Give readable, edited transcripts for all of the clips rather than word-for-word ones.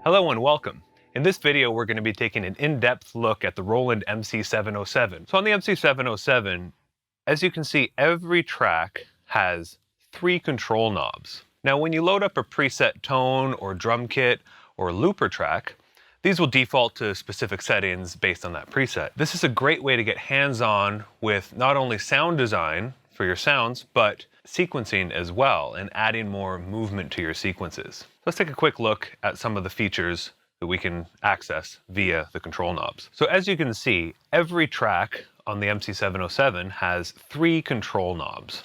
Hello and welcome. In this video, we're going to be taking an in-depth look at the Roland MC-707. So on the MC-707, as you can see, every track has 3 control knobs. Now, when you load up a preset tone or drum kit or looper track, these will default to specific settings based on that preset. This is a great way to get hands-on with not only sound design for your sounds, but sequencing as well, and adding more movement to your sequences. Let's take a quick look at some of the features that we can access via the control knobs. So as you can see, every track on the MC-707 has 3 control knobs.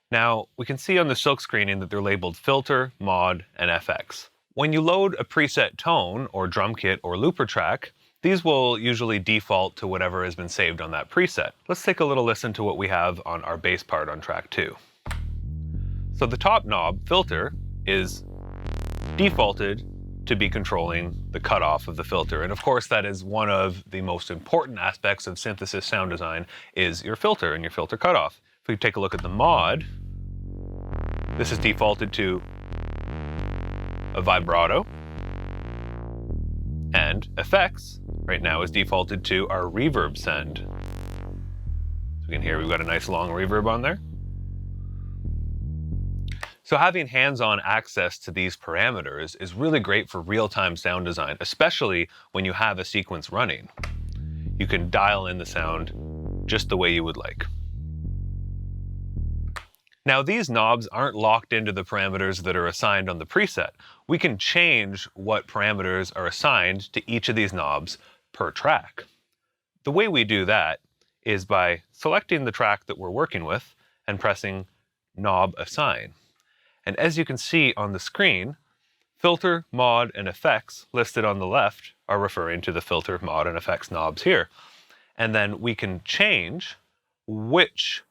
Now, we can see on the silk screening that they're labeled filter, mod, and FX. When you load a preset tone or drum kit or looper track, these will usually default to whatever has been saved on that preset. Let's take a little listen to what we have on our bass part on track 2. So the top knob, filter, is defaulted to be controlling the cutoff of the filter. And of course, that is one of the most important aspects of synthesis sound design, is your filter and your filter cutoff. If we take a look at the mod, this is defaulted to a vibrato, and effects right now is defaulted to our reverb send. So we can hear we've got a nice long reverb on there. So having hands-on access to these parameters is really great for real-time sound design, especially when you have a sequence running. You can dial in the sound just the way you would like. Now, these knobs aren't locked into the parameters that are assigned on the preset. We can change what parameters are assigned to each of these knobs per track. The way we do that is by selecting the track that we're working with and pressing Knob Assign. And as you can see on the screen, filter, mod, and effects listed on the left are referring to the filter, mod, and effects knobs here. And then we can change which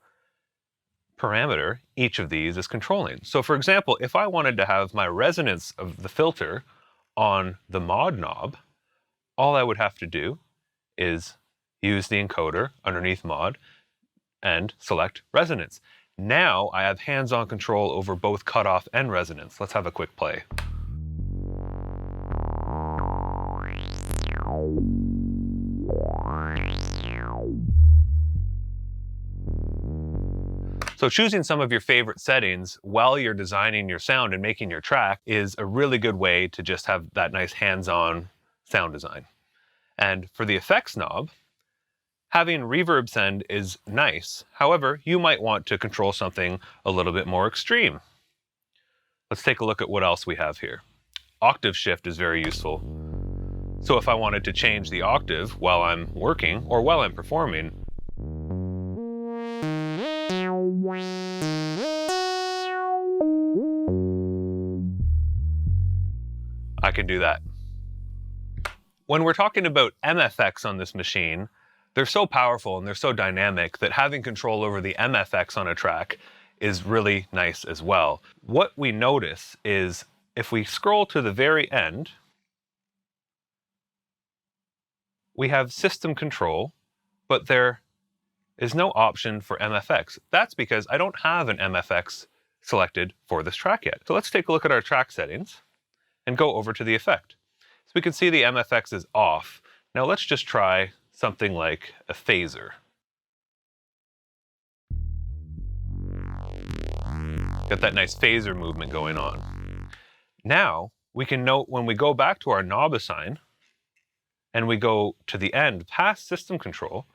parameter each of these is controlling. So for example, if I wanted to have my resonance of the filter on the mod knob, all I would have to do is use the encoder underneath mod and select resonance. Now I have hands-on control over both cutoff and resonance. Let's have a quick play. So choosing some of your favorite settings while you're designing your sound and making your track is a really good way to just have that nice hands-on sound design. And for the effects knob, having reverb send is nice. However, you might want to control something a little bit more extreme. Let's take a look at what else we have here. Octave shift is very useful. So if I wanted to change the octave while I'm working or while I'm performing, I can do that. When we're talking about MFX on this machine, they're so powerful and they're so dynamic that having control over the MFX on a track is really nice as well. What we notice is if we scroll to the very end, we have system control, but there is no option for MFX. That's because I don't have an MFX selected for this track yet. So let's take a look at our track settings and go over to the effect. So we can see the MFX is off. Now let's just try something like a phaser. Got that nice phaser movement going on. Now we can note when we go back to our knob assign and we go to the end past system control,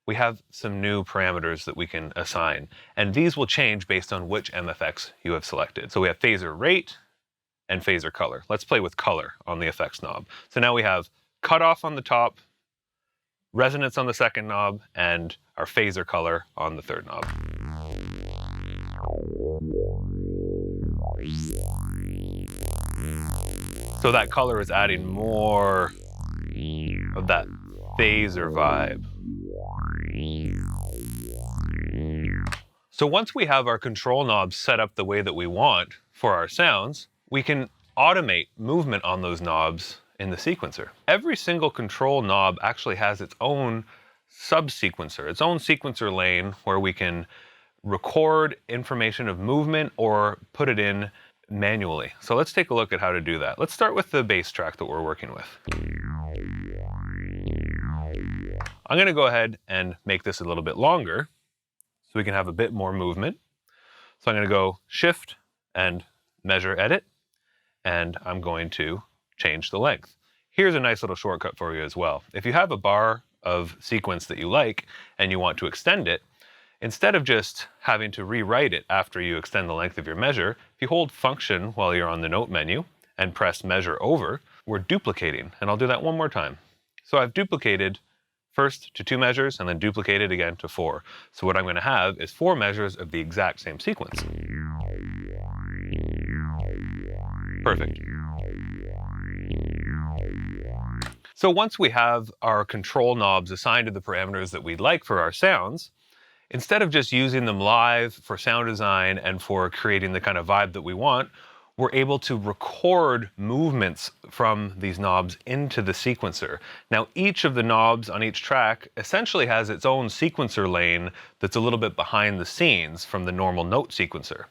we have some new parameters that we can assign. And these will change based on which MFX you have selected. So we have phaser rate and phaser color. Let's play with color on the effects knob. So now we have cutoff on the top, resonance on the second knob, and our phaser color on the third knob. So that color is adding more of that phaser vibe. So once we have our control knobs set up the way that we want for our sounds, we can automate movement on those knobs in the sequencer. Every single control knob actually has its own sub-sequencer, its own sequencer lane where we can record information of movement or put it in manually. So let's take a look at how to do that. Let's start with the bass track that we're working with. I'm going to go ahead and make this a little bit longer so we can have a bit more movement. So I'm going to go Shift and Measure Edit, and I'm going to change the length. Here's a nice little shortcut for you as well. If you have a bar of sequence that you like and you want to extend it, instead of just having to rewrite it after you extend the length of your measure, if you hold Function while you're on the note menu and press Measure Over, we're duplicating. And I'll do that one more time. So I've duplicated first to 2 measures and then duplicated again to 4. So what I'm going to have is 4 measures of the exact same sequence. Perfect. So once we have our control knobs assigned to the parameters that we'd like for our sounds, instead of just using them live for sound design and for creating the kind of vibe that we want, we're able to record movements from these knobs into the sequencer. Now, each of the knobs on each track essentially has its own sequencer lane that's a little bit behind the scenes from the normal note sequencer.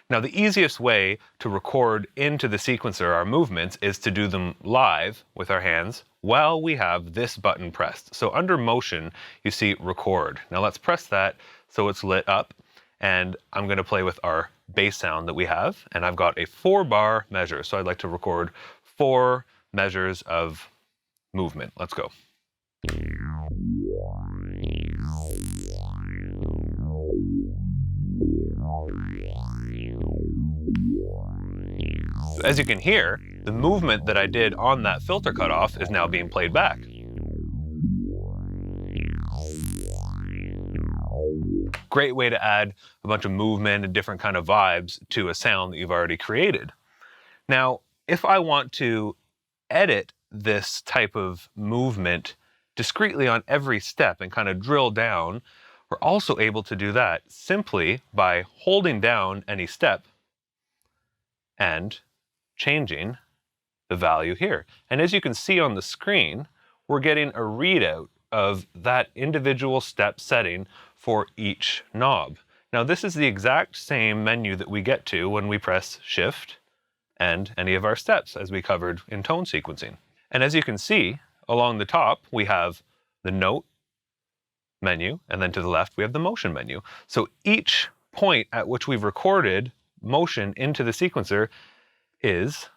Now, the easiest way to record into the sequencer our movements is to do them live with our hands while we have this button pressed. So under Motion, you see Record. Now let's press that so it's lit up, and I'm going to play with our bass sound that we have, and I've got a 4-bar measure. So I'd like to record 4 measures of movement. Let's go. As you can hear, the movement that I did on that filter cutoff is now being played back. Great way to add a bunch of movement and different kind of vibes to a sound that you've already created. Now, if I want to edit this type of movement discretely on every step and kind of drill down, we're also able to do that simply by holding down any step and changing the value here. And as you can see on the screen, we're getting a readout of that individual step setting for each knob. Now, this is the exact same menu that we get to when we press Shift and any of our steps, as we covered in tone sequencing. And as you can see, along the top, we have the note menu, and then to the left, we have the motion menu. So each point at which we've recorded motion into the sequencer is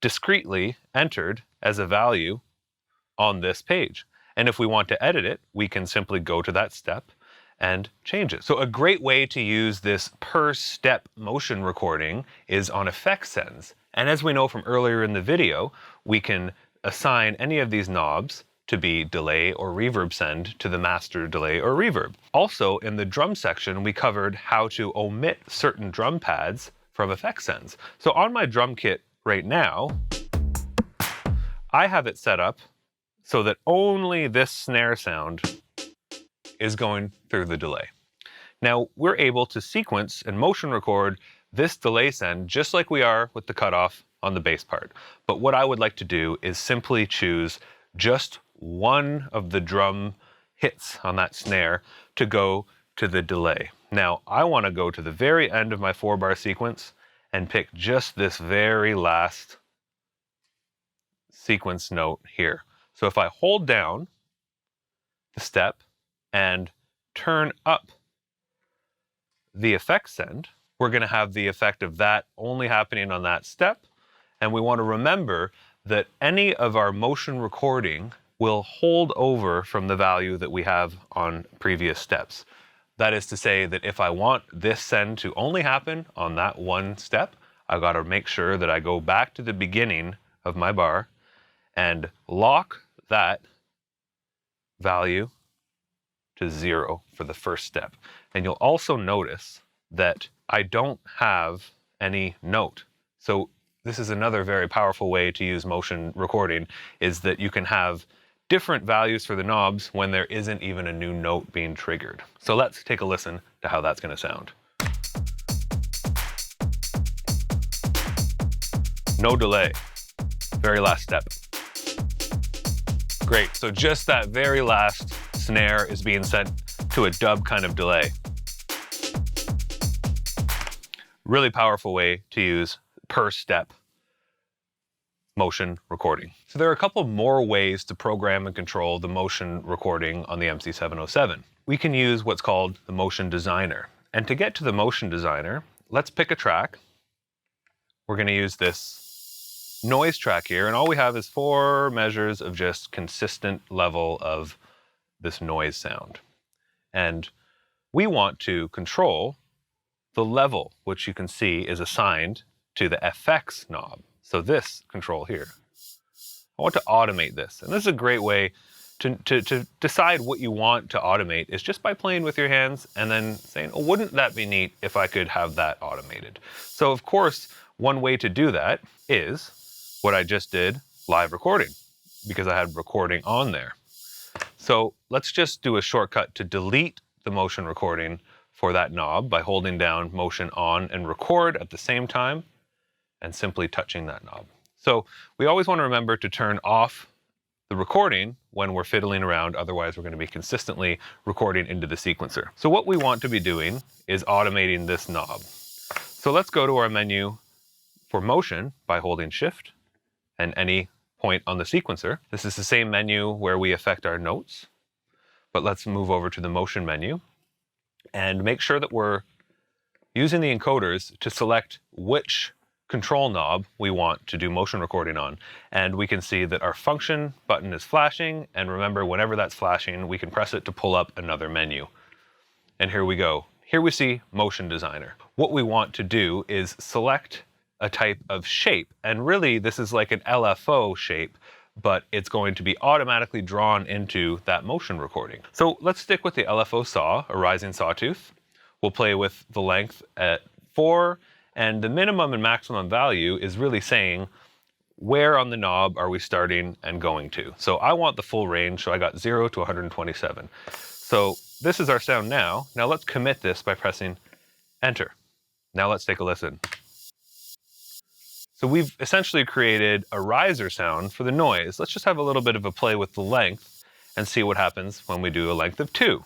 discretely entered as a value on this page. And if we want to edit it, we can simply go to that step and change it. So a great way to use this per step motion recording is on effect sends. And as we know from earlier in the video, we can assign any of these knobs to be delay or reverb send to the master delay or reverb. Also, in the drum section, we covered how to omit certain drum pads from effect sends. So on my drum kit right now, I have it set up so that only this snare sound is going through the delay. Now, we're able to sequence and motion record this delay send just like we are with the cutoff on the bass part. But what I would like to do is simply choose just one of the drum hits on that snare to go to the delay. Now, I want to go to the very end of my 4-bar sequence and pick just this very last sequence note here. So if I hold down the step and turn up the effect send, we're going to have the effect of that only happening on that step. And we want to remember that any of our motion recording will hold over from the value that we have on previous steps. That is to say that if I want this send to only happen on that one step, I've got to make sure that I go back to the beginning of my bar and lock that value to 0 for the first step. And you'll also notice that I don't have any note. So this is another very powerful way to use motion recording, is that you can have different values for the knobs when there isn't even a new note being triggered. So let's take a listen to how that's going to sound. No delay. Very last step. Great, so just that very last snare is being sent to a dub kind of delay. Really powerful way to use per step motion recording. So there are a couple more ways to program and control the motion recording on the MC-707. We can use what's called the motion designer. And to get to the motion designer, let's pick a track. We're going to use this noise track here, and all we have is 4 measures of just consistent level of this noise sound. And we want to control the level, which you can see is assigned to the FX knob. So this control here. I want to automate this. And this is a great way to decide what you want to automate, is just by playing with your hands and then saying, oh, wouldn't that be neat if I could have that automated? So of course, one way to do that is what I just did, live recording, because I had recording on there. So let's just do a shortcut to delete the motion recording for that knob by holding down motion on and record at the same time and simply touching that knob. So we always want to remember to turn off the recording when we're fiddling around, otherwise we're going to be consistently recording into the sequencer. So what we want to be doing is automating this knob. So let's go to our menu for motion by holding Shift and any point on the sequencer. This is the same menu where we affect our notes, but let's move over to the motion menu and make sure that we're using the encoders to select which control knob we want to do motion recording on. And we can see that our function button is flashing, and remember, whenever that's flashing, we can press it to pull up another menu. And here we go. Here we see motion designer. What we want to do is select a type of shape, and really this is like an LFO shape, but it's going to be automatically drawn into that motion recording. So let's stick with the LFO saw, a rising sawtooth. We'll play with the length at 4, and the minimum and maximum value is really saying where on the knob are we starting and going to. So I want the full range, so I got 0 to 127. So this is our sound now. Now let's commit this by pressing Enter. Now let's take a listen. So we've essentially created a riser sound for the noise. Let's just have a little bit of a play with the length and see what happens when we do a length of 2.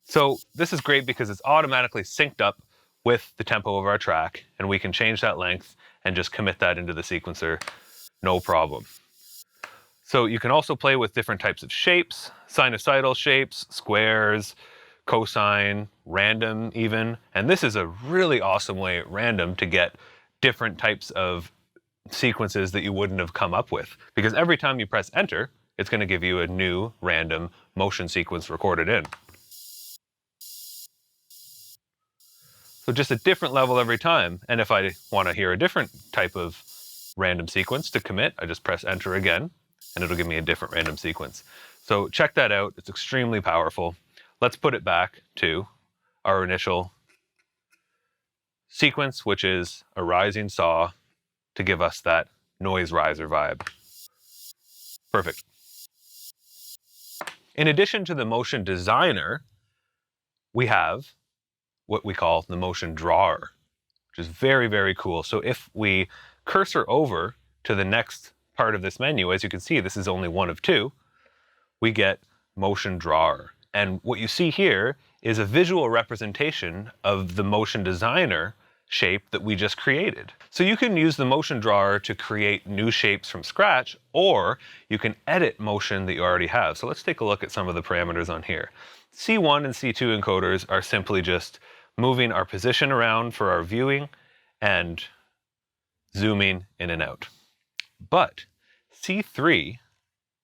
So this is great because it's automatically synced up with the tempo of our track, and we can change that length and just commit that into the sequencer, no problem. So you can also play with different types of shapes, sinusoidal shapes, squares, cosine, random even. And this is a really awesome way at random to get different types of sequences that you wouldn't have come up with. Because every time you press Enter, it's going to give you a new random motion sequence recorded in. So just a different level every time. And if I want to hear a different type of random sequence to commit, I just press Enter again, and it'll give me a different random sequence. So check that out. It's extremely powerful. Let's put it back to our initial sequence, which is a rising saw to give us that noise riser vibe. Perfect. In addition to the motion designer, we have what we call the motion drawer, which is very, very cool. So if we cursor over to the next part of this menu, as you can see, this is only one of 2, we get motion drawer. And what you see here is a visual representation of the motion designer shape that we just created. So you can use the motion drawer to create new shapes from scratch, or you can edit motion that you already have. So let's take a look at some of the parameters on here. C1 and C2 encoders are simply just moving our position around for our viewing and zooming in and out. But C3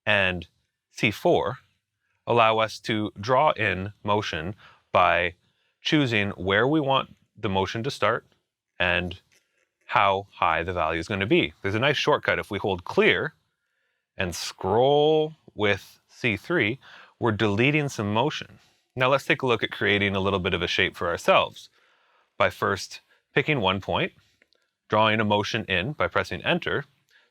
and C4 allow us to draw in motion by choosing where we want the motion to start and how high the value is going to be. There's a nice shortcut. If we hold clear and scroll with C3, we're deleting some motion. Now let's take a look at creating a little bit of a shape for ourselves by first picking one point, drawing a motion in by pressing Enter.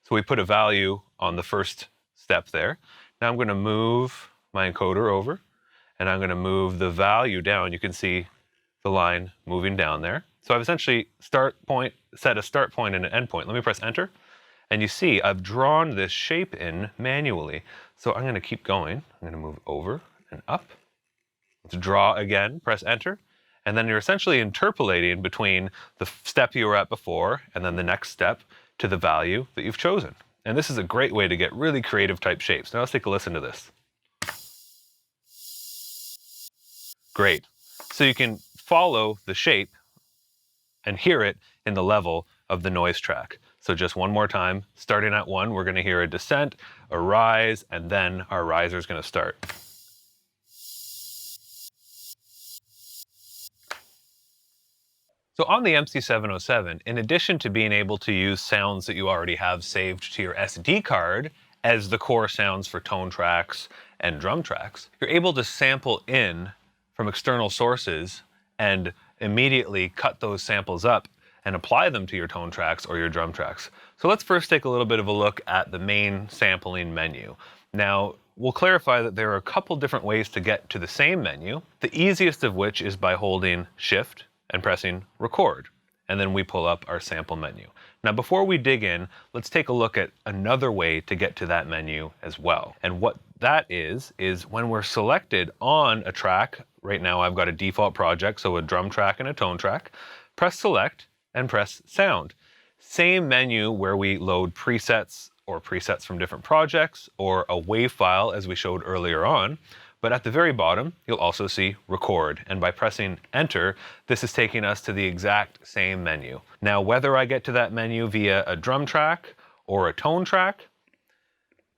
So we put a value on the first step there. Now I'm going to move my encoder over, and I'm going to move the value down. You can see the line moving down there. So I've essentially set a start point and an end point. Let me press Enter, and you see I've drawn this shape in manually. So I'm going to keep going. I'm going to move over and up, Let's draw again, press enter, and then you're essentially interpolating between the step you were at before and then the next step to the value that you've chosen. And this is a great way to get really creative type shapes. Now let's take a listen to this. Great. So you can follow the shape and hear it in the level of the noise track. So just one more time, starting at 1, we're going to hear a descent, a rise, and then our riser is going to start. So on the MC-707, in addition to being able to use sounds that you already have saved to your SD card as the core sounds for tone tracks and drum tracks, you're able to sample in from external sources and immediately cut those samples up and apply them to your tone tracks or your drum tracks. So let's first take a little bit of a look at the main sampling menu. Now, we'll clarify that there are a couple different ways to get to the same menu, the easiest of which is by holding Shift and pressing record, and then we pull up our sample menu. Now, before we dig in, let's take a look at another way to get to that menu as well. And what that is when we're selected on a track, right now I've got a default project, so a drum track and a tone track, press select and press sound. Same menu where we load presets or presets from different projects or a WAV file as we showed earlier on. But at the very bottom, you'll also see record. And by pressing enter, this is taking us to the exact same menu. Now, whether I get to that menu via a drum track or a tone track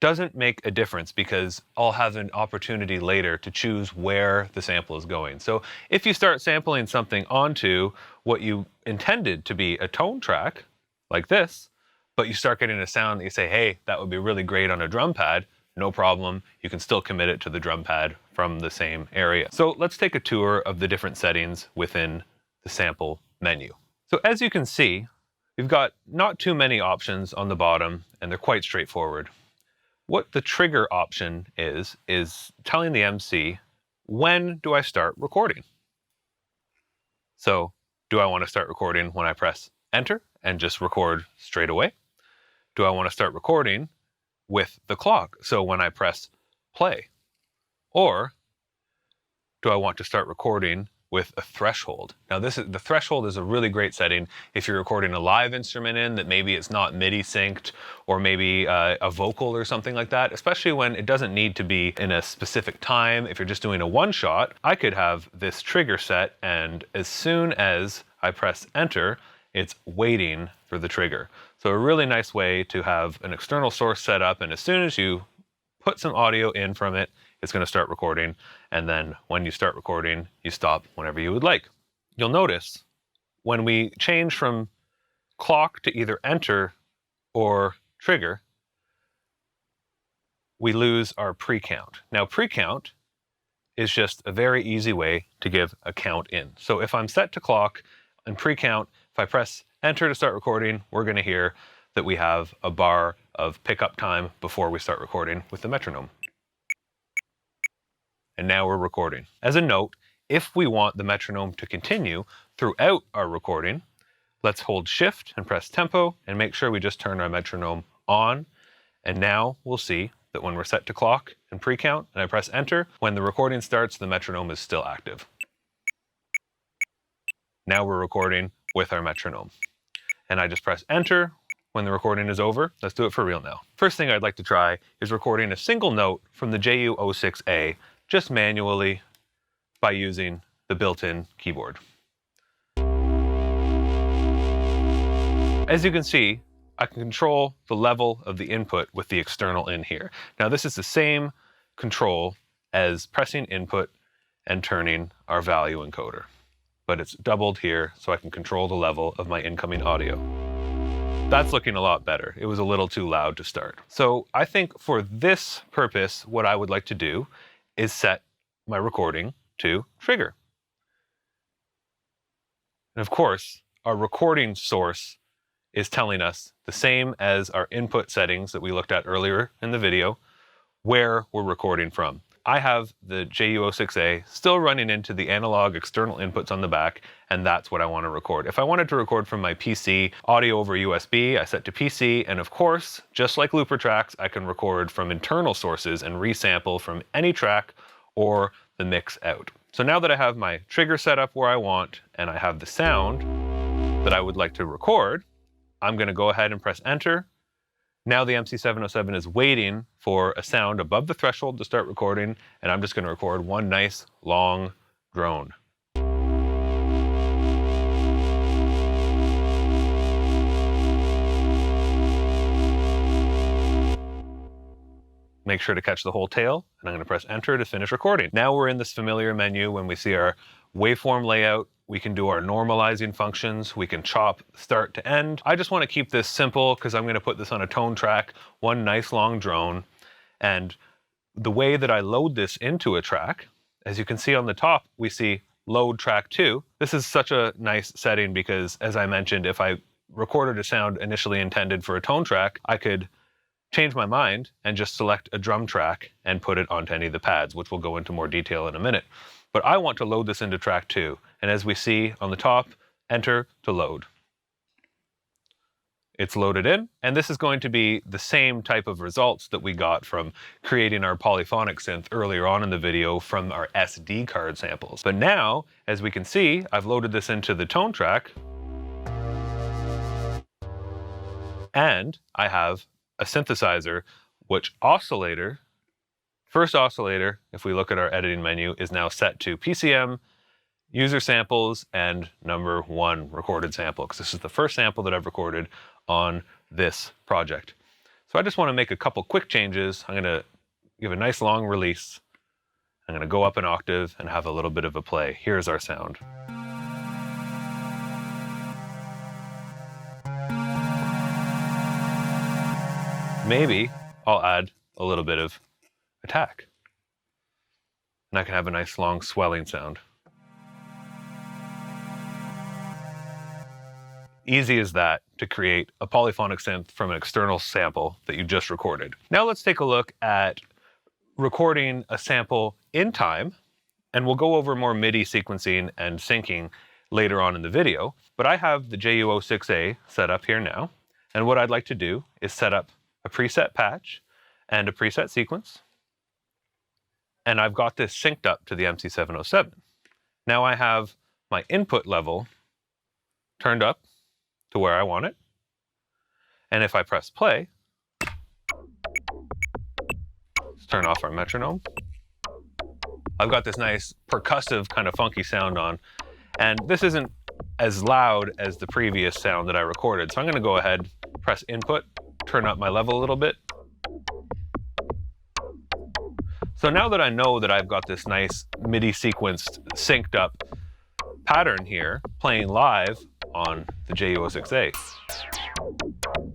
doesn't make a difference because I'll have an opportunity later to choose where the sample is going. So if you start sampling something onto what you intended to be a tone track, like this, but you start getting a sound that you say, hey, that would be really great on a drum pad, no problem. You can still commit it to the drum pad from the same area. So let's take a tour of the different settings within the sample menu. So as you can see, we've got not too many options on the bottom, and they're quite straightforward. What the trigger option is telling the MC, when do I start recording? So do I want to start recording when I press enter and just record straight away? Do I want to start recording with the clock, so when I press play? Or do I want to start recording with a threshold? Now the threshold is a really great setting if you're recording a live instrument in that maybe it's not MIDI synced, or maybe a vocal or something like that, especially when it doesn't need to be in a specific time. If you're just doing a one shot, I could have this trigger set, and as soon as I press enter, it's waiting for the trigger. So a really nice way to have an external source set up, and as soon as you put some audio in from it, it's going to start recording, and then when you start recording, you stop whenever you would like. You'll notice when we change from clock to either enter or trigger, we lose our pre-count. Now, pre-count is just a very easy way to give a count in. So if I'm set to clock and pre-count, if I press enter to start recording, we're going to hear that we have a bar of pickup time before we start recording with the metronome. And now we're recording. As a note, if we want the metronome to continue throughout our recording, let's hold Shift and press tempo and make sure we just turn our metronome on. And now we'll see that when we're set to clock and pre-count and I press enter, when the recording starts, the metronome is still active. Now we're recording with our metronome. And I just press enter when the recording is over. Let's do it for real now. First thing I'd like to try is recording a single note from the JU06A just manually by using the built-in keyboard. As you can see, I can control the level of the input with the external in here. Now this is the same control as pressing input and turning our value encoder, but it's doubled here so I can control the level of my incoming audio. That's looking a lot better. It was a little too loud to start. So I think for this purpose, what I would like to do is set my recording to trigger. And of course, our recording source is telling us the same as our input settings that we looked at earlier in the video, where we're recording from. I have the JU06A still running into the analog external inputs on the back, and that's what I want to record. If I wanted to record from my PC, audio over USB, I set to PC, and of course, just like looper tracks, I can record from internal sources and resample from any track or the mix out. So now that I have my trigger set up where I want, and I have the sound that I would like to record, I'm going to go ahead and press enter. Now the MC-707 is waiting for a sound above the threshold to start recording, and I'm just going to record one nice long drone. Make sure to catch the whole tail, and I'm going to press enter to finish recording. Now we're in this familiar menu. When we see our waveform layout, we can do our normalizing functions. We can chop start to end. I just want to keep this simple because I'm going to put this on a tone track, one nice long drone. And the way that I load this into a track, as you can see on the top, we see load track 2. This is such a nice setting because, as I mentioned, if I recorded a sound initially intended for a tone track, I could change my mind and just select a drum track and put it onto any of the pads, which we'll go into more detail in a minute. But I want to load this into track 2. And as we see on the top, enter to load. It's loaded in, and this is going to be the same type of results that we got from creating our polyphonic synth earlier on in the video from our SD card samples. But now, as we can see, I've loaded this into the tone track, and I have a synthesizer, which first oscillator, if we look at our editing menu, is now set to PCM, user samples, and number 1 recorded sample, because this is the first sample that I've recorded on this project. So I just want to make a couple quick changes. I'm going to give a nice long release. I'm going to go up an octave and have a little bit of a play. Here's our sound. Maybe I'll add a little bit of attack. And I can have a nice long swelling sound. Easy as that to create a polyphonic synth from an external sample that you just recorded. Now let's take a look at recording a sample in time, and we'll go over more MIDI sequencing and syncing later on in the video. But I have the JU06A set up here now, and what I'd like to do is set up a preset patch and a preset sequence. And I've got this synced up to the MC-707. Now I have my input level turned up to where I want it. And if I press play, let's turn off our metronome. I've got this nice percussive kind of funky sound on. And this isn't as loud as the previous sound that I recorded. So I'm going to go ahead, press input, turn up my level a little bit. So now that I know that I've got this nice MIDI sequenced, synced up pattern here playing live on the JU06A,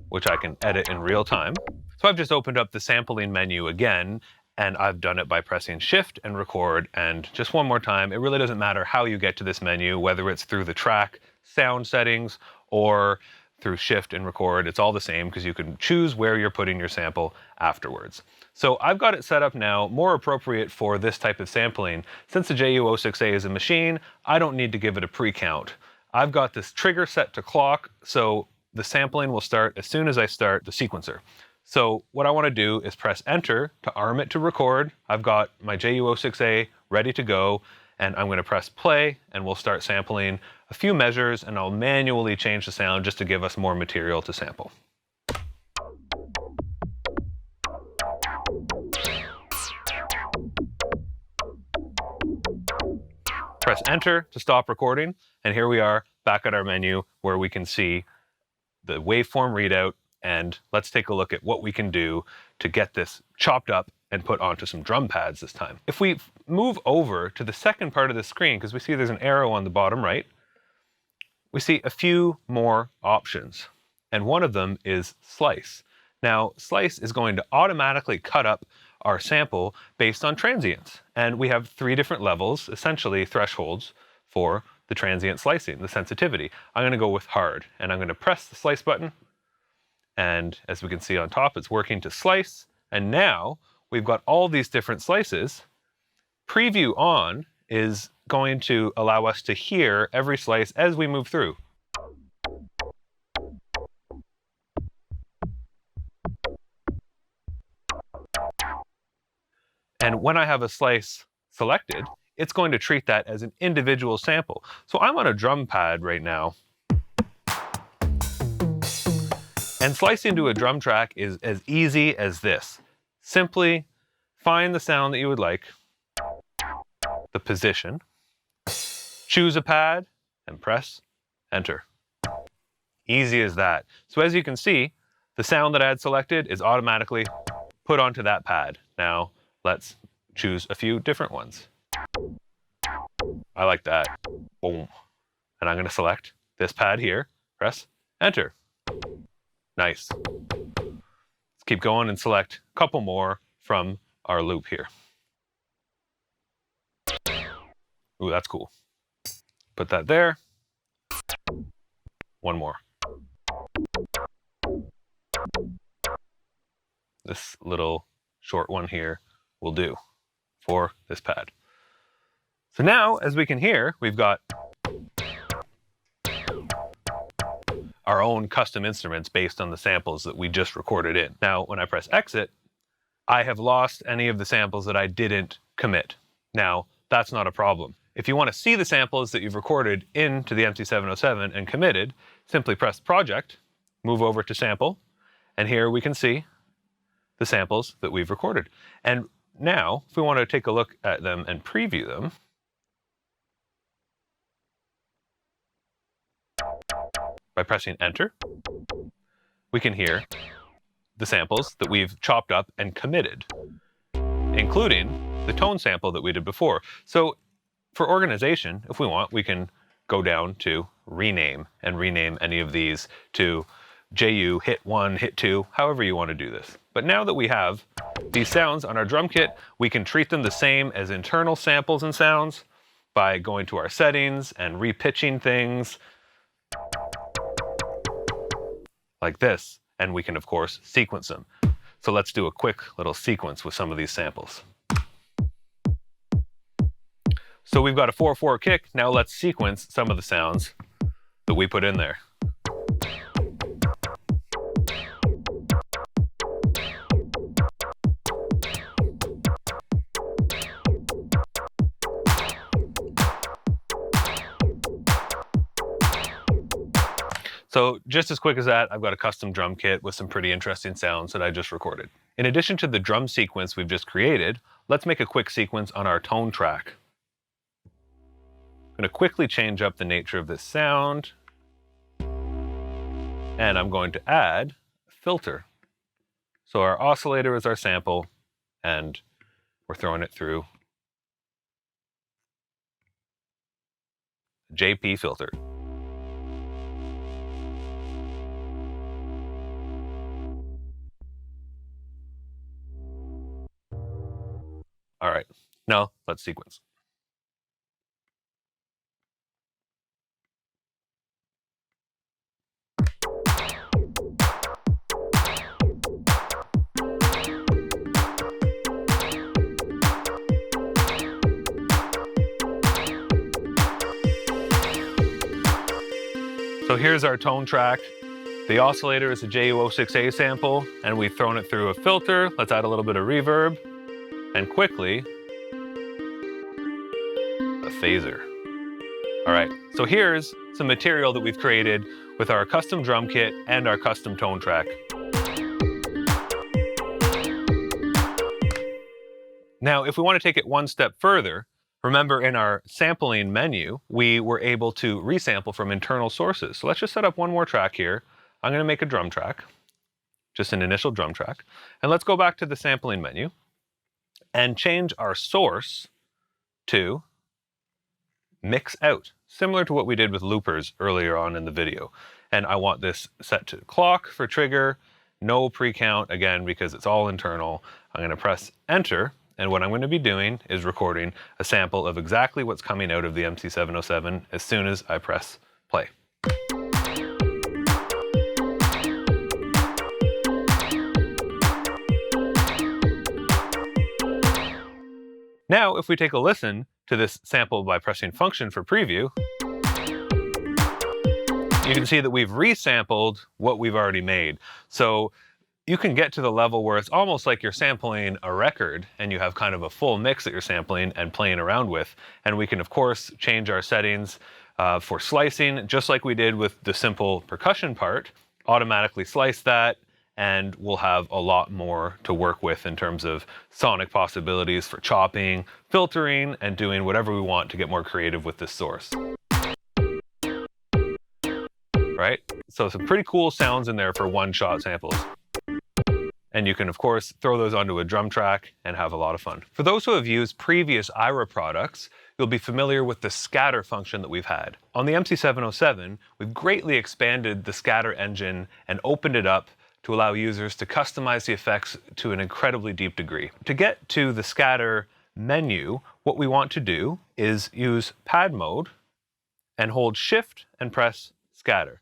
which I can edit in real time. So I've just opened up the sampling menu again, and I've done it by pressing Shift and Record. And just one more time, it really doesn't matter how you get to this menu, whether it's through the track sound settings or through Shift and Record. It's all the same because you can choose where you're putting your sample afterwards. So I've got it set up now, more appropriate for this type of sampling. Since the JU06A is a machine, I don't need to give it a pre-count. I've got this trigger set to clock, so the sampling will start as soon as I start the sequencer. So what I want to do is press enter to arm it to record. I've got my JU06A ready to go, and I'm going to press play, and we'll start sampling a few measures, and I'll manually change the sound just to give us more material to sample. Press enter to stop recording, and here we are back at our menu where we can see the waveform readout, and let's take a look at what we can do to get this chopped up and put onto some drum pads this time. If we move over to the second part of the screen, because we see there's an arrow on the bottom right, we see a few more options, and one of them is slice. Now, slice is going to automatically cut up our sample based on transients. And we have 3 different levels, essentially thresholds, for the transient slicing, the sensitivity. I'm going to go with hard, and I'm going to press the slice button. And as we can see on top, it's working to slice. And now we've got all these different slices. Preview on is going to allow us to hear every slice as we move through. And when I have a slice selected, it's going to treat that as an individual sample. So I'm on a drum pad right now, and slicing to a drum track is as easy as this. Simply find the sound that you would like, the position, choose a pad, and press enter. Easy as that. So as you can see, the sound that I had selected is automatically put onto that pad. Now let's choose a few different ones. I like that. Boom. And I'm going to select this pad here, press enter. Nice. Let's keep going and select a couple more from our loop here. Ooh, that's cool. Put that there. One more. This little short one here will do for this pad. So now, as we can hear, we've got our own custom instruments based on the samples that we just recorded in. Now, when I press exit, I have lost any of the samples that I didn't commit. Now, that's not a problem. If you want to see the samples that you've recorded into the MC-707 and committed, simply press Project, move over to Sample, and here we can see the samples that we've recorded. And now, if we want to take a look at them and preview them, by pressing Enter, we can hear the samples that we've chopped up and committed, including the tone sample that we did before. So for organization, if we want, we can go down to rename and rename any of these to JU, hit 1, hit 2, however you want to do this. But now that we have these sounds on our drum kit, we can treat them the same as internal samples and sounds by going to our settings and repitching things like this. And we can, of course, sequence them. So let's do a quick little sequence with some of these samples. So we've got a 4/4 kick. Now let's sequence some of the sounds that we put in there. So just as quick as that, I've got a custom drum kit with some pretty interesting sounds that I just recorded. In addition to the drum sequence we've just created, let's make a quick sequence on our tone track. I'm going to quickly change up the nature of this sound, and I'm going to add a filter. So our oscillator is our sample, and we're throwing it through a JP filter. All right, now let's sequence. So here's our tone track. The oscillator is a JU06A sample, and we've thrown it through a filter. Let's add a little bit of reverb, and quickly, a phaser. All right, so here's some material that we've created with our custom drum kit and our custom tone track. Now, if we want to take it one step further, remember in our sampling menu, we were able to resample from internal sources. So let's just set up one more track here. I'm going to make a drum track, just an initial drum track. And let's go back to the sampling menu and change our source to mix out, similar to what we did with loopers earlier on in the video. And I want this set to clock for trigger, no pre-count, again, because it's all internal. I'm going to press enter, and what I'm going to be doing is recording a sample of exactly what's coming out of the MC-707 as soon as I press play. Now, if we take a listen to this sample by pressing function for preview, you can see that we've resampled what we've already made. So you can get to the level where it's almost like you're sampling a record and you have kind of a full mix that you're sampling and playing around with. And we can, of course, change our settings for slicing, just like we did with the simple percussion part, automatically slice that, and we'll have a lot more to work with in terms of sonic possibilities for chopping, filtering, and doing whatever we want to get more creative with this source. Right? So some pretty cool sounds in there for one-shot samples. And you can, of course, throw those onto a drum track and have a lot of fun. For those who have used previous IRA products, you'll be familiar with the scatter function that we've had. On the MC-707, we've greatly expanded the scatter engine and opened it up to allow users to customize the effects to an incredibly deep degree. To get to the scatter menu, what we want to do is use pad mode and hold Shift and press scatter.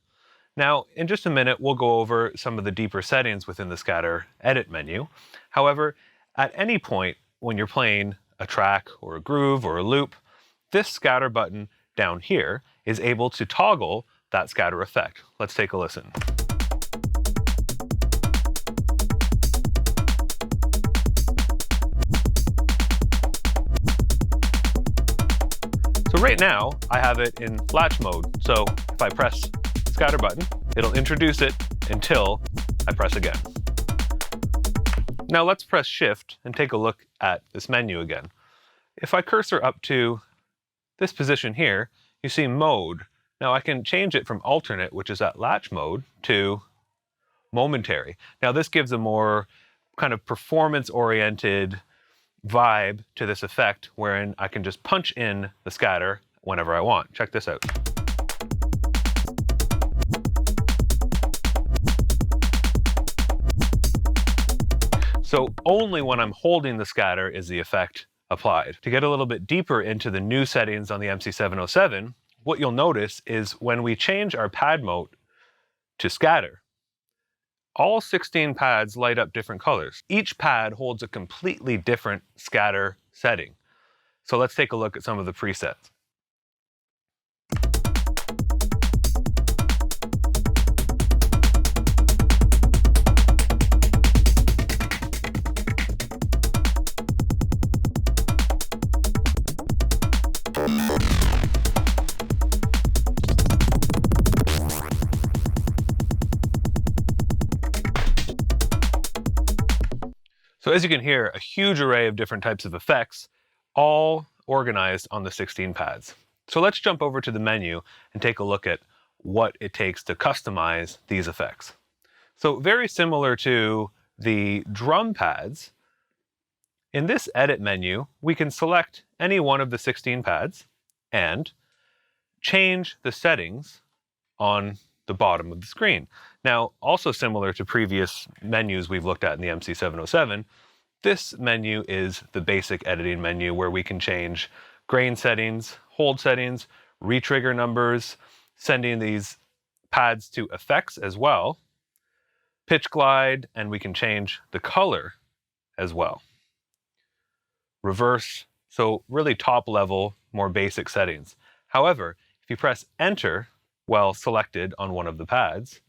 Now, in just a minute, we'll go over some of the deeper settings within the scatter edit menu. However, at any point when you're playing a track or a groove or a loop, this scatter button down here is able to toggle that scatter effect. Let's take a listen. So right now, I have it in latch mode. So if I press scatter button, it'll introduce it until I press again. Now let's press Shift and take a look at this menu again. If I cursor up to this position here, you see mode. Now I can change it from alternate, which is at latch mode, to momentary. Now this gives a more kind of performance-oriented vibe to this effect, wherein I can just punch in the scatter whenever I want. Check this out. So only when I'm holding the scatter is the effect applied. To get a little bit deeper into the new settings on the MC-707, what you'll notice is when we change our pad mode to scatter, all 16 pads light up different colors. Each pad holds a completely different scatter setting. So let's take a look at some of the presets. So as you can hear, a huge array of different types of effects, all organized on the 16 pads. So let's jump over to the menu and take a look at what it takes to customize these effects. So very similar to the drum pads, in this edit menu, we can select any one of the 16 pads and change the settings on the bottom of the screen. Now, also similar to previous menus we've looked at in the MC-707, this menu is the basic editing menu where we can change grain settings, hold settings, retrigger numbers, sending these pads to effects as well, pitch glide, and we can change the color as well. Reverse, so really top level, more basic settings. However, if you press enter while selected on one of the pads,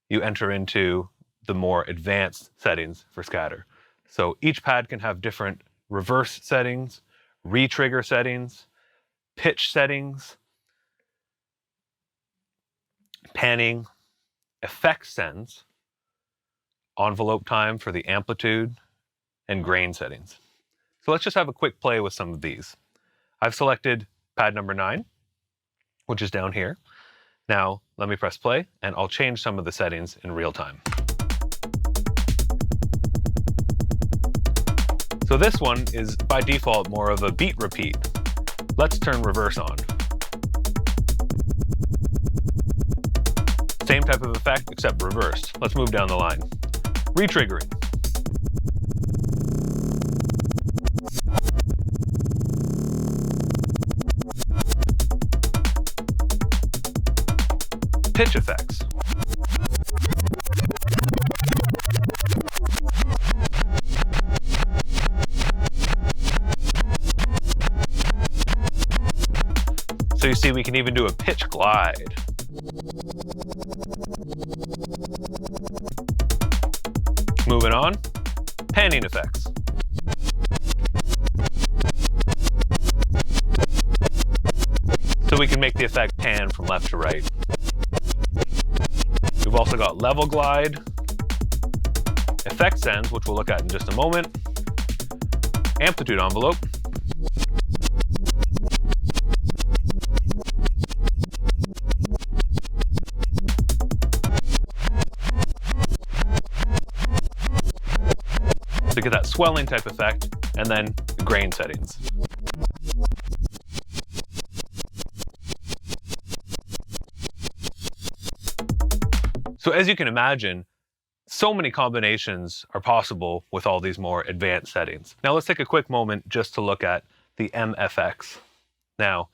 you enter into the more advanced settings for scatter. So each pad can have different reverse settings, retrigger settings, pitch settings, panning, effect sends, envelope time for the amplitude, and grain settings. So let's just have a quick play with some of these. I've selected pad number 9, which is down here. Now, let me press play, and I'll change some of the settings in real time. So this one is, by default, more of a beat repeat. Let's turn reverse on. Same type of effect, except reversed. Let's move down the line. Retriggering. Pitch effects. So you see, we can even do a pitch glide. Moving on, panning effects. So we can make the effect pan from left to right. We've also got level glide, effect sends, which we'll look at in just a moment, amplitude envelope, to get that swelling type effect, and then grain settings. So as you can imagine, so many combinations are possible with all these more advanced settings. Now let's take a quick moment just to look at the MFX. Now,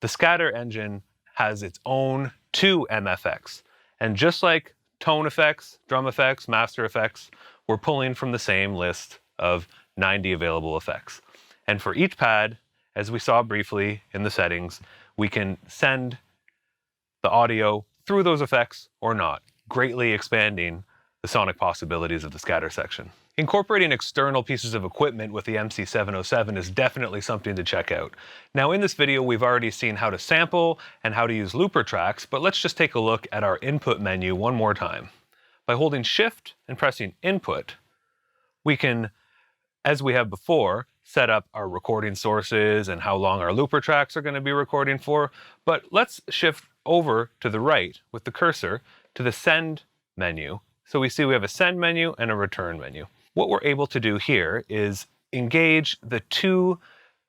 the scatter engine has its own 2 MFX, and just like tone effects, drum effects, master effects, we're pulling from the same list of 90 available effects. And for each pad, as we saw briefly in the settings, we can send the audio through those effects or not, greatly expanding the sonic possibilities of the scatter section. Incorporating external pieces of equipment with the MC-707 is definitely something to check out. Now in this video we've already seen how to sample and how to use looper tracks, but let's just take a look at our input menu one more time. By holding Shift and pressing Input, we can, as we have before, set up our recording sources and how long our looper tracks are going to be recording for, but let's shift over to the right with the cursor to the Send menu. So we see we have a Send menu and a Return menu. What we're able to do here is engage the 2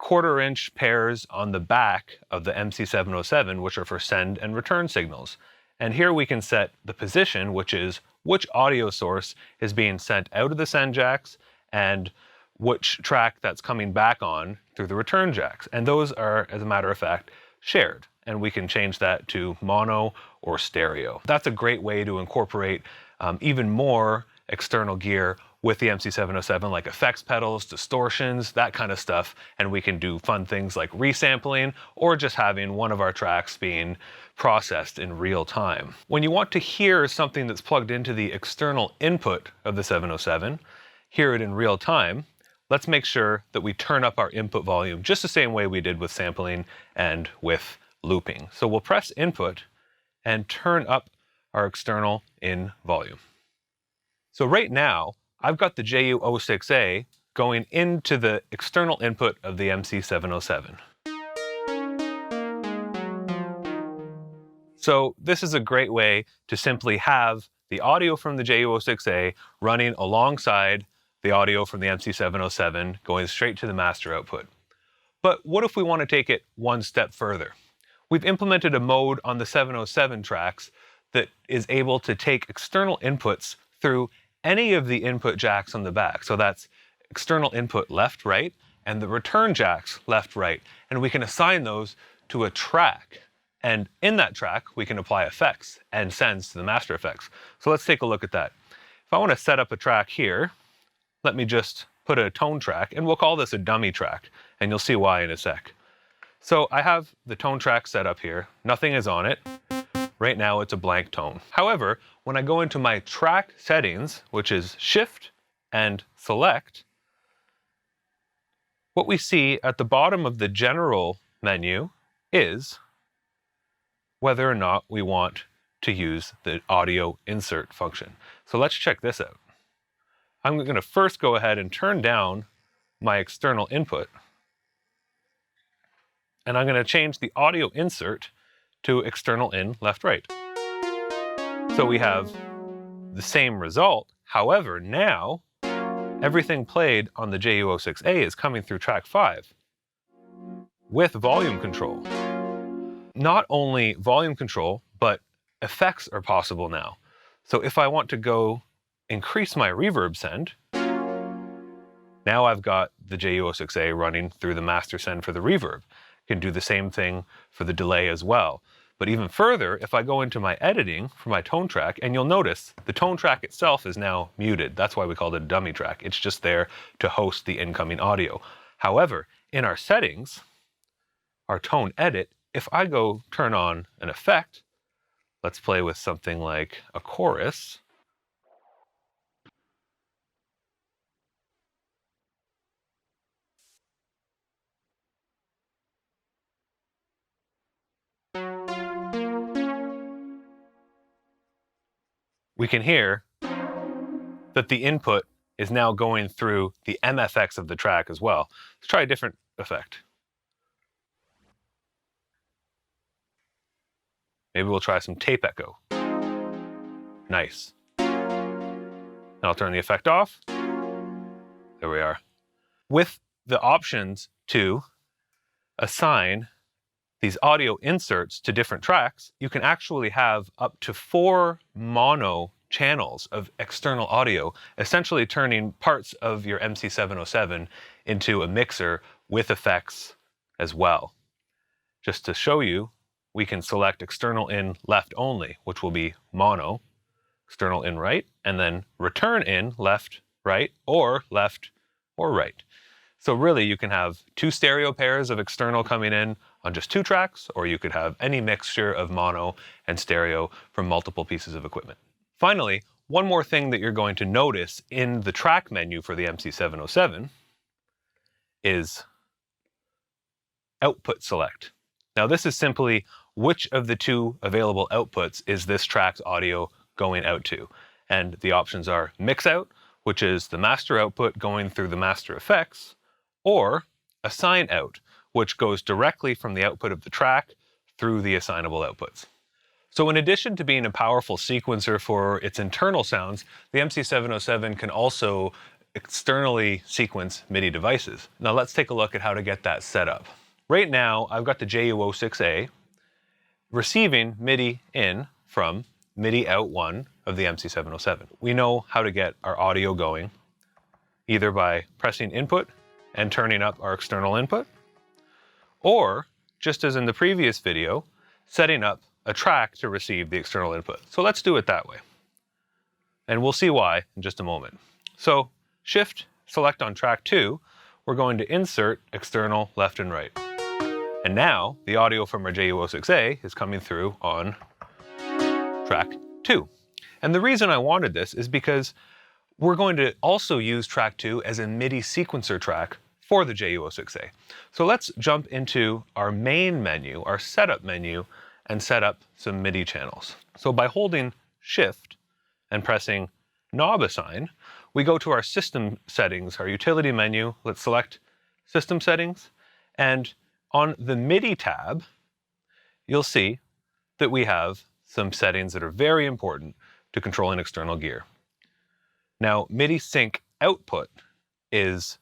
1/4-inch pairs on the back of the MC-707, which are for send and return signals. And here we can set the position, which is which audio source is being sent out of the send jacks and which track that's coming back on through the return jacks. And those are, as a matter of fact, shared. And we can change that to mono or stereo. That's a great way to incorporate even more external gear with the MC-707, like effects pedals, distortions, that kind of stuff. And we can do fun things like resampling or just having one of our tracks being processed in real time. When you want to hear something that's plugged into the external input of the 707, hear it in real time, let's make sure that we turn up our input volume just the same way we did with sampling and with looping. So we'll press Input and turn up our external in volume. So right now, I've got the JU06A going into the external input of the MC-707. So this is a great way to simply have the audio from the JU06A running alongside the audio from the MC-707 going straight to the master output. But what if we want to take it one step further? We've implemented a mode on the 707 tracks that is able to take external inputs through any of the input jacks on the back. So that's external input left, right, and the return jacks left, right. And we can assign those to a track. And in that track, we can apply effects and sends to the master effects. So let's take a look at that. If I want to set up a track here, let me just put a tone track, and we'll call this a dummy track, and you'll see why in a sec. So I have the tone track set up here. Nothing is on it. Right now it's a blank tone. However, when I go into my track settings, which is Shift and Select, what we see at the bottom of the General menu is whether or not we want to use the audio insert function. So let's check this out. I'm going to first go ahead and turn down my external input, and I'm going to change the audio insert to external in left right. So we have the same result. However, now everything played on the JU06A is coming through track 5 with volume control. Not only volume control, but effects are possible now. So if I want to go increase my reverb send, now I've got the JU06A running through the master send for the reverb. Can do the same thing for the delay as well. But even further, if I go into my editing for my tone track, and you'll notice the tone track itself is now muted. That's why we call it a dummy track. It's just there to host the incoming audio. However, in our settings, our tone edit, if I go turn on an effect, let's play with something like a chorus. we can hear that the input is now going through the MFX of the track as well. Let's try a different effect. Maybe we'll try some tape echo. Nice. And I'll turn the effect off. There we are. With the options to assign these audio inserts to different tracks, you can actually have up to 4 mono channels of external audio, essentially turning parts of your MC-707 into a mixer with effects as well. Just to show you, we can select external in left only, which will be mono, external in right, and then return in left, right, or left or right. So really you can have 2 stereo pairs of external coming in on just 2 tracks, or you could have any mixture of mono and stereo from multiple pieces of equipment. Finally, one more thing that you're going to notice in the track menu for the MC-707 is output select. Now this is simply which of the 2 available outputs is this track's audio going out to. And the options are mix out, which is the master output going through the master effects, or assign out, which goes directly from the output of the track through the assignable outputs. So in addition to being a powerful sequencer for its internal sounds, the MC-707 can also externally sequence MIDI devices. Now let's take a look at how to get that set up. Right now, I've got the JU06A receiving MIDI in from MIDI out 1 of the MC-707. We know how to get our audio going, either by pressing input and turning up our external input, or, just as in the previous video, setting up a track to receive the external input. So let's do it that way. And we'll see why in just a moment. So shift, select on track 2, we're going to insert external left and right. And now the audio from our JU06A is coming through on track 2. And the reason I wanted this is because we're going to also use track 2 as a MIDI sequencer track for the JU06A. So let's jump into our main menu, our setup menu, and set up some MIDI channels. So by holding Shift and pressing knob assign, we go to our system settings, our utility menu. Let's select system settings, and on the MIDI tab, you'll see that we have some settings that are very important to controlling external gear. Now, MIDI sync output is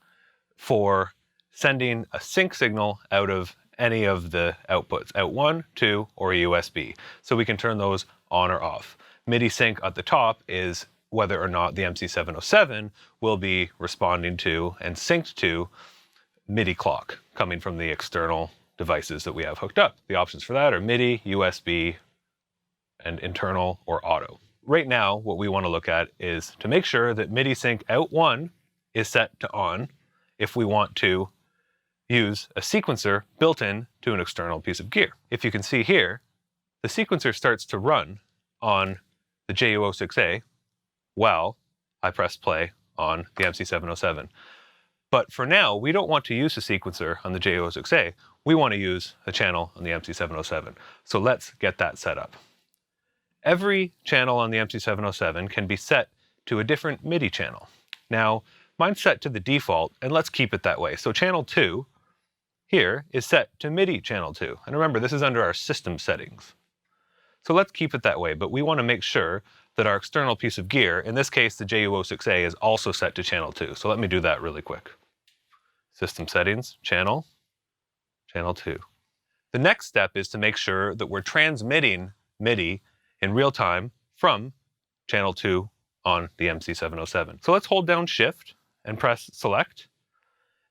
for sending a sync signal out of any of the outputs, out 1, 2, or USB. So we can turn those on or off. MIDI sync at the top is whether or not the MC-707 will be responding to and synced to MIDI clock coming from the external devices that we have hooked up. The options for that are MIDI, USB, and internal or auto. Right now, what we want to look at is to make sure that MIDI sync out 1 is set to on if we want to use a sequencer built in to an external piece of gear. If you can see here, the sequencer starts to run on the JU06A while I press play on the MC-707. But for now, we don't want to use a sequencer on the JU06A. We want to use a channel on the MC-707. So let's get that set up. Every channel on the MC-707 can be set to a different MIDI channel. Now, mine's set to the default, and let's keep it that way. So channel 2 here is set to MIDI channel 2. And remember, this is under our system settings. So let's keep it that way, but we want to make sure that our external piece of gear, in this case the JU06A, is also set to channel 2. So let me do that really quick. System settings, channel 2. The next step is to make sure that we're transmitting MIDI in real time from channel 2 on the MC-707. So let's hold down Shift and press Select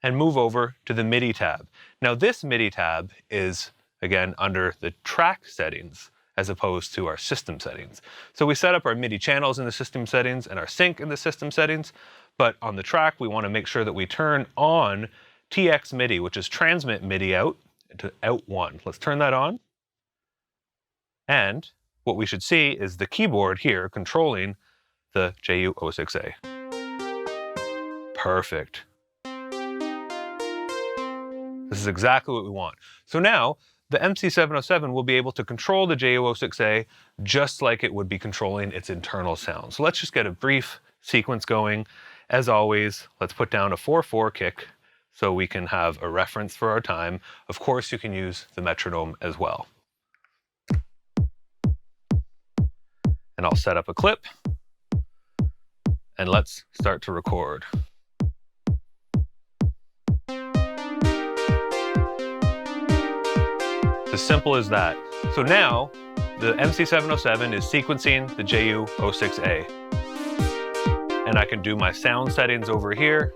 and move over to the MIDI tab. Now this MIDI tab is, again, under the track settings as opposed to our system settings. So we set up our MIDI channels in the system settings and our sync in the system settings, but on the track we want to make sure that we turn on TX MIDI, which is transmit MIDI out to out 1. Let's turn that on. And what we should see is the keyboard here controlling the JU06A. Perfect. This is exactly what we want. So now the MC-707 will be able to control the JU06A just like it would be controlling its internal sound. So let's just get a brief sequence going. As always, let's put down a 4/4 kick so we can have a reference for our time. Of course, you can use the metronome as well. And I'll set up a clip, and let's start to record. As simple as that. So now, the MC-707 is sequencing the JU06A. And I can do my sound settings over here.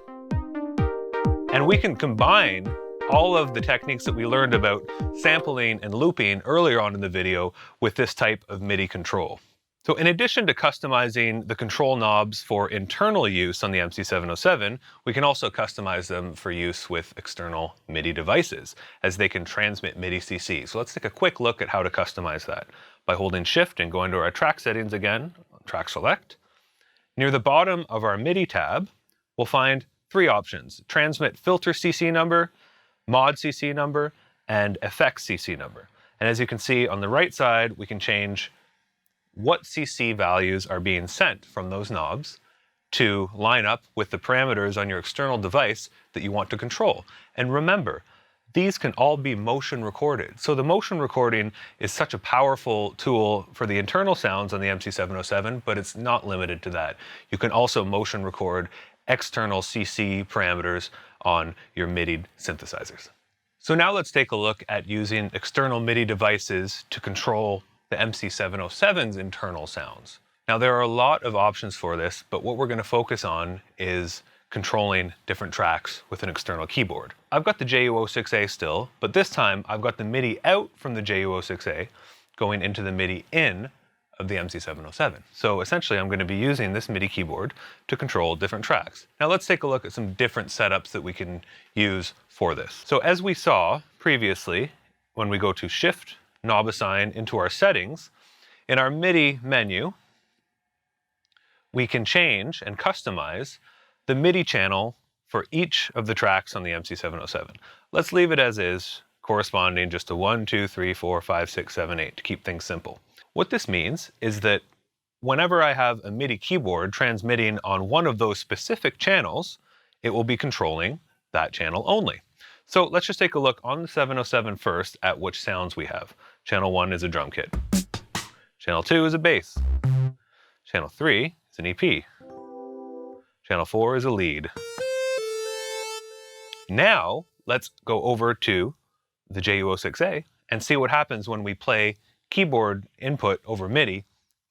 And we can combine all of the techniques that we learned about sampling and looping earlier on in the video with this type of MIDI control. So in addition to customizing the control knobs for internal use on the MC-707, we can also customize them for use with external MIDI devices, as they can transmit MIDI CC. So let's take a quick look at how to customize that. By holding Shift and going to our track settings again, track select. Near the bottom of our MIDI tab, we'll find three options: transmit filter CC number, mod CC number, and effects CC number. And as you can see on the right side, we can change what CC values are being sent from those knobs to line up with the parameters on your external device that you want to control. And remember, these can all be motion recorded. So the motion recording is such a powerful tool for the internal sounds on the MC-707, but it's not limited to that. You can also motion record external CC parameters on your MIDI synthesizers. So now let's take a look at using external MIDI devices to control the MC-707's internal sounds. Now there are a lot of options for this, but what we're going to focus on is controlling different tracks with an external keyboard. I've got the JU06A still, but this time I've got the MIDI out from the JU06A going into the MIDI in of the MC-707. So essentially I'm going to be using this MIDI keyboard to control different tracks. Now let's take a look at some different setups that we can use for this. So as we saw previously, when we go to Shift, Knob Assign into our settings, in our MIDI menu, we can change and customize the MIDI channel for each of the tracks on the MC-707. Let's leave it as is, corresponding just to 1, 2, 3, 4, 5, 6, 7, 8 to keep things simple. What this means is that whenever I have a MIDI keyboard transmitting on one of those specific channels, it will be controlling that channel only. So let's just take a look on the 707 first at which sounds we have. Channel 1 is a drum kit. Channel 2 is a bass. Channel 3 is an EP. Channel 4 is a lead. Now, let's go over to the JU06A and see what happens when we play keyboard input over MIDI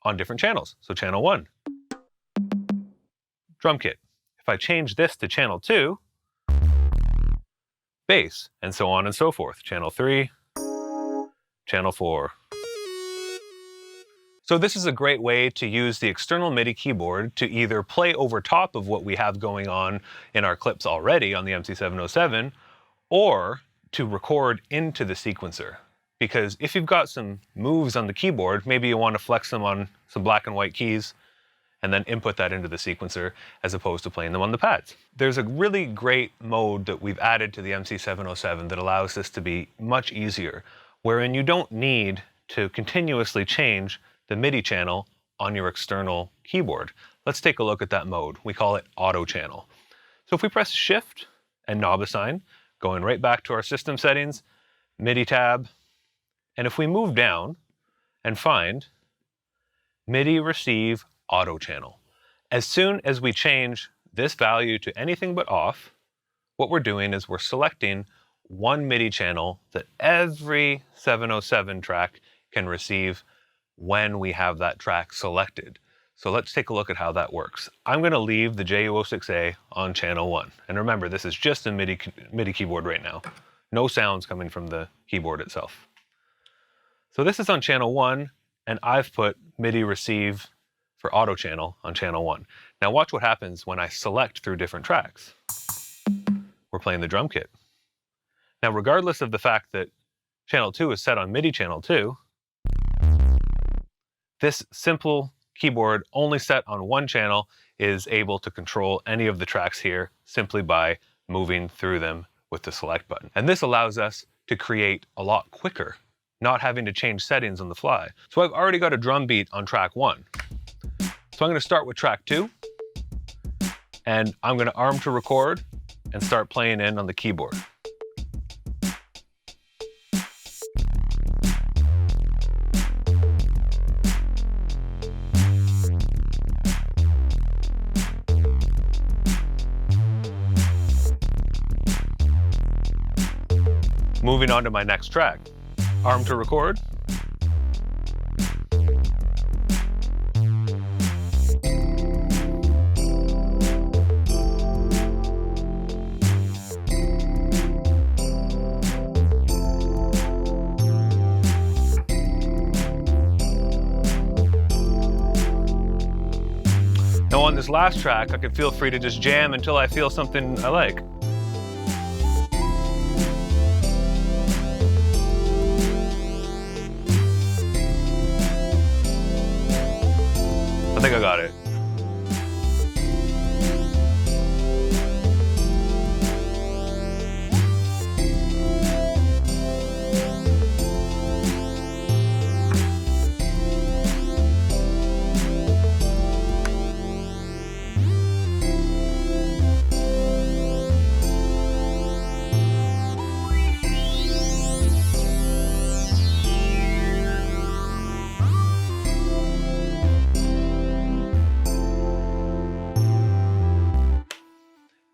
on different channels. So channel 1, drum kit. If I change this to channel 2, bass, and so on and so forth. Channel 3, channel 4. So this is a great way to use the external MIDI keyboard to either play over top of what we have going on in our clips already on the MC-707, or to record into the sequencer. Because if you've got some moves on the keyboard, maybe you want to flex them on some black and white keys and then input that into the sequencer as opposed to playing them on the pads. There's a really great mode that we've added to the MC-707 that allows this to be much easier, wherein you don't need to continuously change the MIDI channel on your external keyboard. Let's take a look at that mode. We call it auto channel. So if we press Shift and Knob Assign, going right back to our system settings, MIDI tab, and if we move down and find MIDI receive auto channel, as soon as we change this value to anything but off, what we're doing is we're selecting one MIDI channel that every 707 track can receive when we have that track selected. So let's take a look at how that works. I'm going to leave the JU06A on channel 1. And remember, this is just a MIDI keyboard right now. No sounds coming from the keyboard itself. So this is on channel 1, and I've put MIDI receive for auto channel on channel 1. Now watch what happens when I select through different tracks. We're playing the drum kit. Now regardless of the fact that channel 2 is set on MIDI channel 2, this simple keyboard only set on one channel is able to control any of the tracks here simply by moving through them with the select button. And this allows us to create a lot quicker, not having to change settings on the fly. So I've already got a drum beat on track 1. So I'm going to start with track 2, and I'm going to arm to record and start playing in on the keyboard. Moving on to my next track, arm to record. Now on this last track, I can feel free to just jam until I feel something I like. I think I got it.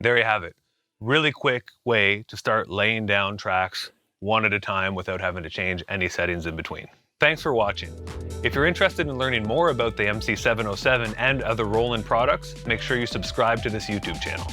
There you have it. Really quick way to start laying down tracks one at a time without having to change any settings in between. Thanks for watching. If you're interested in learning more about the MC-707 and other Roland products, make sure you subscribe to this YouTube channel.